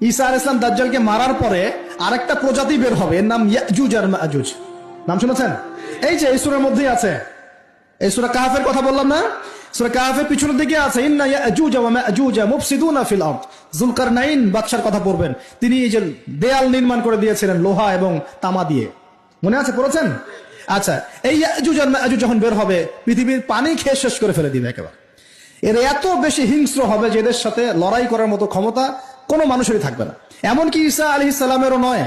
ঈসা আলাইহিস সালাম দাজ্জালকে মারার পরে আরেকটা প্রজাতি বের হবে, এর নাম ইয়াজুজ আর মাজুজ। নাম শুনেছেন? এই যে এই সূরার মধ্যেই আছে, এই সূরা কাহফের কথা বললাম না, সূরা কাহফের পিছনের দিকে আছে ইন্না ইয়াজুজ ওয়া মাজুজ মুফসিদুনা ফিল আরদ। যুলকারনাইন বাদশার কথা পড়বেন, তিনি এই যে দেয়াল নির্মাণ করে দিয়েছিলেন লোহা এবং তামা দিয়ে, মনে আছে, পড়েছেন? আচ্ছা, এই ইয়াজুজ আর মাজুজ যখন বের হবে পৃথিবীর পানি খেয়ে শেষ করে ফেলে দিবে একেবারে। এর এত বেশি হিংস্র হবে যে এদের সাথে লড়াই করার মতো ক্ষমতা কোনো মানুষেরই থাকবে না। এমনকি ঈসা আলাইহিস সালামেরও নয়।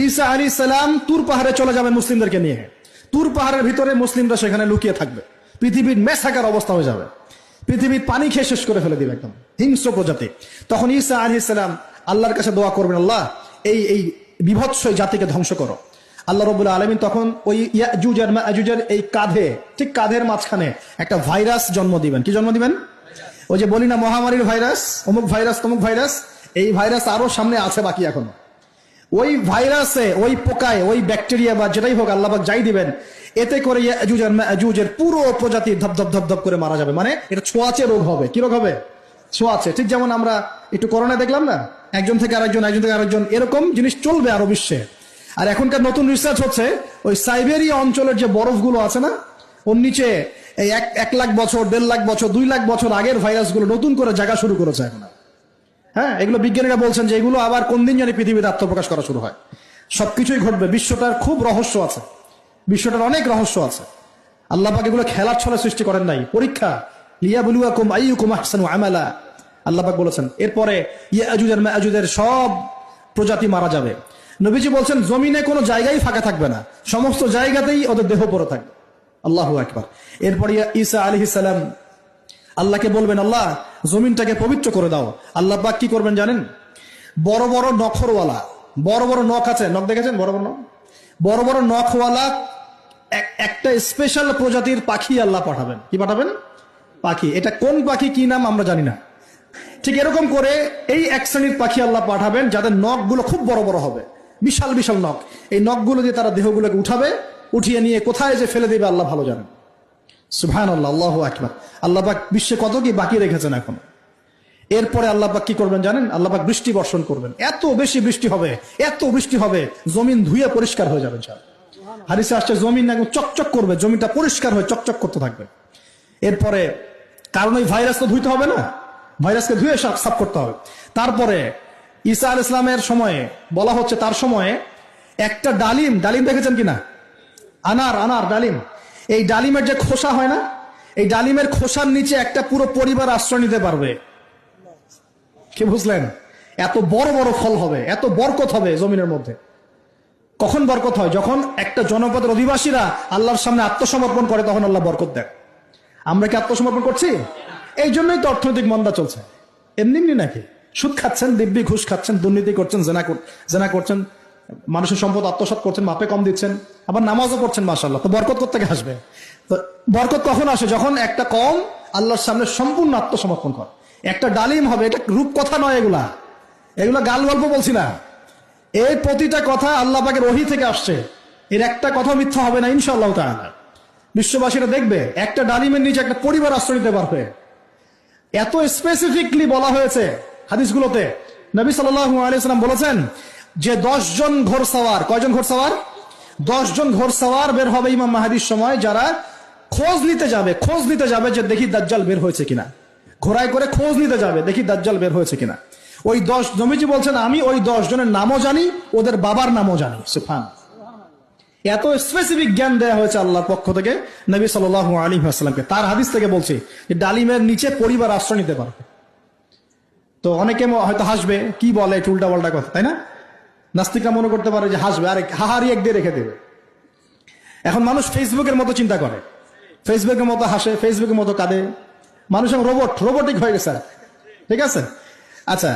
ঈসা আলাইহিস সালাম তুর পাহাড়ে চলে যাবেন মুসলিমদেরকে নিয়ে, তুর পাহাড়ের ভিতরে মুসলিমরা সেখানে লুকিয়ে থাকবে, পৃথিবীর মেসাকার অবস্থা হয়ে যাবে, পৃথিবীর পানি খেয়ে শেষ করে ফেলে দিবে একদম হিংস্র প্রজাতি। তখন ঈসা আলাইহিস সালাম আল্লাহর কাছে দোয়া করবেন, আল্লাহ এই বিভৎস জাতিকে ধ্বংস করো। আল্লাহ রাব্বুল আলামিন তখন ওই ইয়াজুজ আর মাজুজের এই কাঁধে, ঠিক কাঁধের মাঝখানে একটা ভাইরাস জন্ম দিবেন। কি জন্ম দিবেন? ওই যে বলি না মহামারীর ভাইরাস, অমুক ভাইরাস তমুক ভাইরাস, এই ভাইরাস আরো সামনে আছে বাকি এখনো। ওই ভাইরাসে, ওই পোকায়, ওই ব্যাকটেরিয়া বা যেটাই হোক আল্লাহ পাক যাই দিবেন, এতে করে ইয়াজুজ আর মাজুজের পুরো প্রজাতি ধপ ধপ ধপ ধপ করে মারা যাবে। মানে এটা ছোঁয়াচে রোগ হবে। কি রোগ হবে? ছোঁয়াচে। ঠিক যেমন আমরা একটু করোনা দেখলাম না, একজন থেকে আরেকজন, একজন থেকে আরেকজন, এরকম জিনিস চলবে আরো বিশ্বে। আর এখনকার নতুন রিসার্চ হচ্ছে ওই সাইবেরিয়া অঞ্চলের যে বরফগুলো আছে না, ওর নিচে এই 1 লাখ বছর, 1.5 লাখ বছর, 2 লাখ বছর আগের ভাইরাসগুলো নতুন করে জায়গা শুরু করেছে এখন। হ্যাঁ, এগুলো বিজ্ঞানীরা বলছেন যে এগুলো আবার কোন দিন জানি পৃথিবীতে আত্মপ্রকাশ করা শুরু হয়। সবকিছুই ঘটবে। বিশ্বটার খুব রহস্য আছে, বিশ্বটার অনেক রহস্য আছে। আল্লাহ পাক এগুলো খেলার ছলে সৃষ্টি করেন নাই, পরীক্ষা। লিয়াবলুয়াকুম আইয়ুকুম আহসানু আমালা, আল্লাহ পাক বলেছেন। এরপরে ইয়াজুজ আর মাজুজের সব প্রজাতি মারা যাবে। নবীজি বলছেন জমিনে কোনো জায়গায় ফাঁকা থাকবে না, সমস্ত জায়গাতেই ওদের দেহ পড়ে থাকবে। আল্লাহু আকবার। এরপরে ঈসা আলাইহিস সালাম আল্লাহকে বলবেন, আল্লাহ জমিনটাকে পবিত্র করে দাও। আল্লাহ পাক কি করবেন জানেন? বড় বড় নখরওয়ালা, বড় বড় নখ আছে, নখ দেখেছেন? বড় বড় নখ, বড় বড় নখওয়ালা একটা স্পেশাল প্রজাতির পাখি আল্লাহ পাঠাবেন। কি পাঠাবেন? পাখি। এটা কোন পাখি, কি নাম আমরা জানি না। ঠিক এরকম করে এই এক শ্রেণীর পাখি আল্লাহ পাঠাবেন যাদের নখগুলো খুব বড় বড় হবে, বিশাল বিশাল নখ। এই নখগুলো দিয়ে তারা দেহগুলোকে উঠাবে, উঠিয়ে নিয়ে কোথায় যে ফেলে দেবে আল্লাহ ভালো জানেন। সুবহানাল্লাহ, আল্লাহু আকবার। আল্লাহ পাক বিশ্বে কত কি বাকি রেখেছেন এখন। এরপরে আল্লাহ পাক কি করবেন জানেন? আল্লাহ পাক বৃষ্টি বর্ষণ করবেন। এত বেশি বৃষ্টি হবে, এত বৃষ্টি হবে, জমিন ধুয়ে পরিষ্কার হয়ে যাবে। হাদিসে আসছে জমিন একদম চকচক করবে, জমিটা পরিষ্কার হয়ে চকচক করতে থাকবে। এরপরে, কারণ ওই ভাইরাস তো ধুইতে হবে না, ভাইরাসকে ধুয়ে সাফ করতে হবে। তারপরে ঈসা আলাইহিস সালামের সময়ে বলা হচ্ছে, তার সময়ে একটা ডালিম, ডালিম দেখেছেন কিনা? আনার ডালিম, এই ডালিমের যে খোসা হয় না, এই ডালিমের খোসার নিচে একটা পুরো পরিবার আশ্রয় নিতে পারবে। কি বুঝলেন? এত বড় বড় ফল হবে, এত বরকত হবে জমিনের মধ্যে। কখন বরকত হয়? যখন একটা জনপদের অধিবাসীরা আল্লাহর সামনে আত্মসমর্পণ করে, তখন আল্লাহ বরকত দেয়। আমরা কি আত্মসমর্পণ করছি? এই জন্যই তো অর্থনৈতিক মন্দা চলছে। এমনি এমনি নাকি? সুদ খাচ্ছেন, দিব্যি ঘুষ খাচ্ছেন, দুর্নীতি করছেন, জেনা করছেন, মানুষের সম্পদ আত্মসাৎ করছেন, মাপে কম দিচ্ছেন, আবার নামাজও পড়ছেন, মাশাআল্লাহ। তো বরকত কোত্থেকে আসবে? তো বরকত কখন আসে? যখন একটা কওম আল্লাহর সামনে সম্পূর্ণ আত্মসমর্পণ করে। একটা ডালিম হবে, এটা রূপকথা নয়, এগুলা গাল গল্প বলছি না। এই প্রতিটা কথা আল্লাহ পাকের ওহী থেকে আসছে, এর একটা কথা মিথ্যা হবে না ইনশাআল্লাহ তাআলা। বিশ্ববাসীরা দেখবে একটা ডালিমের নিচে একটা পরিবার আশ্রয় নিতে পারবে। এত স্পেসিফিকলি বলা হয়েছে হাদিসগুলোতে। নবী সাল্লাল্লাহু আলাইহি ওয়াসাল্লাম বলেছেন যে 10 জন ঘোড়সওয়ার, কয়জন ঘোড়সওয়ার? 10 জন ঘোড়সওয়ার বের হবে ইমাম মাহদীর সময়, যারা খোঁজ নিতে যাবে যে দেখি দাজ্জাল বের হয়েছে কিনা। ঘোড়ায় করে খোঁজ নিতে যাবে, দেখি দাজ্জাল বের হয়েছে কিনা। ওই 10, নবীজি বলছেন আমি ওই 10 জনের নামও জানি, ওদের বাবার নামও জানি। সুবহানাল্লাহ। এত স্পেসিফিক জ্ঞান দেওয়া হয়েছে আল্লাহর পক্ষ থেকে নবী সাল্লাল্লাহু আলাইহি ওয়াসাল্লামকে। তার হাদিস থেকে বলছি যে ডালিমের নিচে পরিবার আশ্রয় নিতে পারবে। তো অনেকে হয়তো হাসবে, কি বলে একটু উল্টা পাল্টা কথা, তাই না? নাস্তিকরা মনে করতে পারে যে হাসবে, আরে হাহারি এক দিয়ে রেখে দেবে। এখন মানুষ ফেসবুকের মতো চিন্তা করে, ফেসবুকের মতো হাসে, ফেসবুকের মতো কাঁদে। মানুষ এখন রোবটিক হয়ে গেছে। ঠিক আছে? আচ্ছা,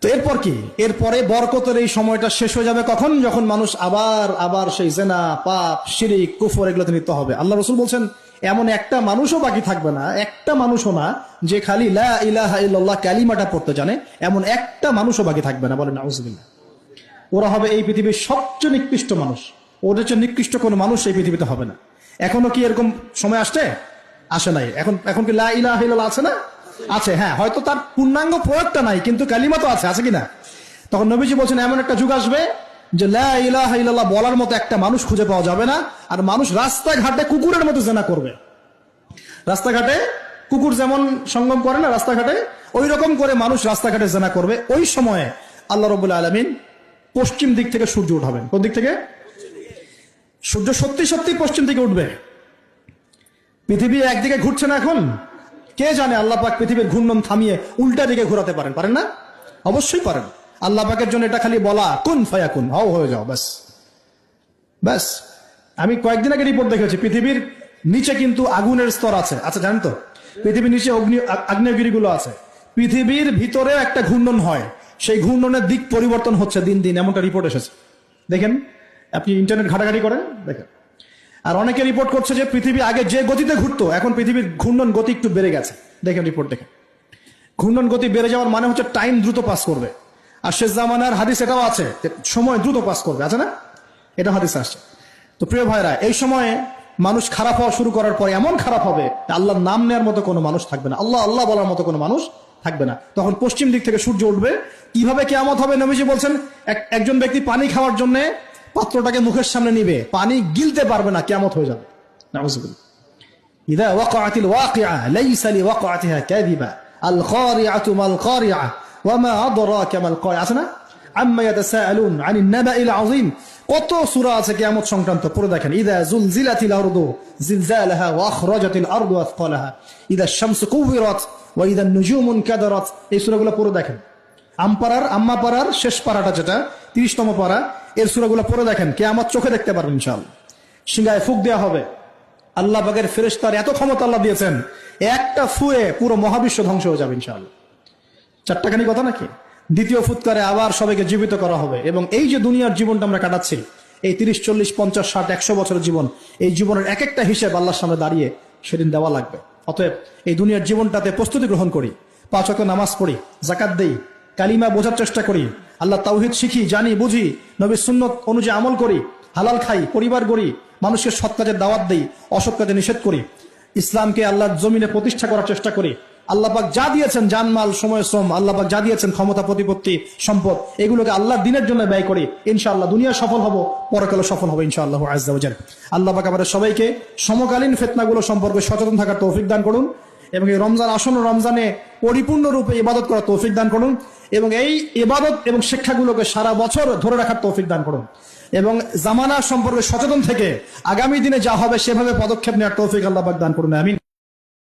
তো এরপর কি? এরপরে বরকতের এই সময়টা শেষ হয়ে যাবে কখন? যখন মানুষ আবার সেই জেনা, পাপ, শিরিক, কুফর এগুলোতে লিপ্ত হবে। আল্লাহ রাসূল বলছেন এমন একটা মানুষও বাকি থাকবে না, একটা মানুষও না যে খালি লা ইলাহা ইল্লাল্লাহ কালিমাটা পড়তে জানে, এমন একটা মানুষও বাকি থাকবে না। বলেন নাউযুবিল্লাহ। ওরা হবে এই পৃথিবীর সবচেয়ে নিকৃষ্ট মানুষ। ওদের চেয়ে নিকৃষ্ট কোনো মানুষ এই পৃথিবীতে হবে না। এখনো কি এরকম সময় আসে নাই? এখন কি লা ইলাহা ইল্লাল্লাহ আছে না? আছে। হ্যাঁ, হয়তো তার পূর্ণাঙ্গ প্রয়োগটা নাই, কিন্তু কালিমা তো আছে কিনা? তখন নবীজি বলছেন এমন একটা যুগ আসবে যে লা ইলাহা ইল্লাল্লাহ বলার মতো একটা মানুষ খুঁজে পাওয়া যাবে না, আর মানুষ রাস্তাঘাটে কুকুরের মতো জেনা করবে। রাস্তাঘাটে কুকুর যেমন সঙ্গম করে না রাস্তাঘাটে, ওই রকম করে মানুষ রাস্তাঘাটে জেনা করবে। ওই সময়ে আল্লাহ রাব্বুল আলামিন পশ্চিম দিক থেকে সূর্য উঠাবেন। কোন দিক থেকে? সূর্য সত্যি সত্যি পশ্চিম দিকে উঠবে। পৃথিবী একদিকে ঘুরছে না এখন, কে জানে আল্লাহ পাক পৃথিবীর ঘূর্ণন থামিয়ে উল্টা দিকে ঘোরাতে পারেন, পারেন না? অবশ্যই পারেন। আল্লাহ পাকের জন্য এটা খালি বলা, কুন ফায়াকুন, হও হয়ে যাও, ব্যাস ব্যাস। আমি কয়েকদিন আগে রিপোর্ট দেখেছি, পৃথিবীর নিচে কিন্তু আগুনের স্তর আছে। আচ্ছা, জানেন তো পৃথিবীর নিচে আগ্নেয়গিরিগুলো আছে। পৃথিবীর ভিতরেও একটা ঘূর্ণন হয়, সেই ঘূর্ণনের দিক পরিবর্তন হচ্ছে দিন দিন, এমনটা রিপোর্ট এসেছে। দেখেন, আপনি ইন্টারনেট ঘাটাঘাটি করেন, দেখেন। আর অনেকে রিপোর্ট করছে যে পৃথিবী আগে যে গতিতে ঘুরতো, এখন পৃথিবীর ঘূর্ণন গতি একটু বেড়ে গেছে। দেখেন রিপোর্ট, দেখেন। ঘূর্ণন গতি বেড়ে যাওয়ার মানে হচ্ছে টাইম দ্রুত পাস করবে। আর শেষ জামানার হাদিস এটাও আছে, সময় দ্রুত পাস করবে, আছে না? এটা হাদিস আসছে। তো প্রিয় ভাইরা, এই সময়ে মানুষ খারাপ হওয়া শুরু করার পরে এমন খারাপ হবে, আল্লাহর নাম নেওয়ার মতো কোনো মানুষ থাকবে না, আল্লাহ আল্লাহ বলার মতো কোনো মানুষ থাকবে না। তখন পশ্চিম দিক থেকে সূর্য উঠবে। কিভাবে কিয়ামত হবে? নবীজি বলছেন, একজন ব্যক্তি পানি খাওয়ার জন্য পাত্রটাকে মুখের সামনে নিবে, পানি গিলতে পারবে না, কিয়ামত হয়ে যাবে। নাউযুবিল্লাহ। ইযা ওয়াকাআতিল ওয়াকিআ লাইসা লিওয়াকাআতিহা কাযিবা আল খারিআতু মাল খারিআ ওয়া মা আদরাকা মাল খারিআ। আছে না? আম্মা ইয়াতাসাআলুন আনিন নাবাইল আযীম। কত সূরা আছে কিয়ামত সংক্রান্ত, পড়ে দেখেন। ইযা যুলজিলাতিল আরদু জিলজালাহা ওয়া আখরাজাতিল আরদু আথকালাহা ইযা আশ-শামসু কুওয়িরাত ওয়া ইযা আন-নুজুমু ইনকাদারাত। এই সূরাগুলো পড়ে দেখেন। আম্মা পারার শেষ পারাটা, যেটা 30তম পারা, এর সূরাগুলো পড়ে দেখেন। কিয়ামত চোখে দেখতে পারবেন ইনশাআল্লাহ। সিংহায় ফুঁক দেওয়া হবে। আল্লাহ পাকের ফেরেশতার এত ক্ষমতা আল্লাহ দিয়েছেন, একটা ফুয়ে পুরো মহাবিশ্ব ধ্বংস হয়ে যাবে ইনশাআল্লাহ। চারটাখানি কথা নাকি? দ্বিতীয় ফুৎকারে আবার সবাইকে জীবিত করা হবে। এবং এই যে দুনিয়ার জীবনটা আমরা কাটাচ্ছি, এই 30, 40, 50, 60, 100 বছরের জীবন, এই জীবনের এক একটা হিসেব আল্লাহর সামনে দাঁড়িয়ে সেদিন দেওয়া লাগবে। অতএব এই দুনিয়ার জীবনটাতে প্রস্তুতি গ্রহণ করি, 5 ওয়াক্ত নামাজ পড়ি, যাকাত দেই, কালিমা বোঝার চেষ্টা করি, আল্লাহ তাওহীদ শিখি, জানি, বুঝি, নবীর সুন্নত অনুযায়ী আমল করি, হালাল খাই, পরিবার গড়ি, মানুষকে সৎ কাজের দাওয়াত দেই, অসৎ কাজে নিষেধ করি, ইসলামকে আল্লাহর জমিনে প্রতিষ্ঠা করার চেষ্টা করি। আল্লাহ পাক যা দিয়েছেন, জানমাল, সময়, শ্রম, আল্লাহ পাক যা দিয়েছেন, ক্ষমতা, প্রতিপত্তি, সম্পদ, এগুলোকে আল্লাহর দ্বীনের জন্য ব্যয় করি। ইনশাআল্লাহ দুনিয়া সফল হব, পরকালে সফল হবে ইনশাআল্লাহ আযজা ওয়া জাল। আল্লাহ পাক আমাদের সবাইকে সমকালীন ফিতনাগুলো সম্পর্কে সচেতন থাকার তৌফিক দান করুন, এবং এই রমজান, আসন্ন রমজানে পরিপূর্ণরূপে ইবাদত করার তৌফিক দান করুন, এবং এই ইবাদত এবং শিক্ষাগুলোকে সারা বছর ধরে রাখার তৌফিক দান করুন, এবং জামানা সম্পর্কে সচেতন থেকে আগামী দিনে যা হবে সেভাবে পদক্ষেপ নেওয়ার তৌফিক আল্লাহ পাক দান করুন। আমিন।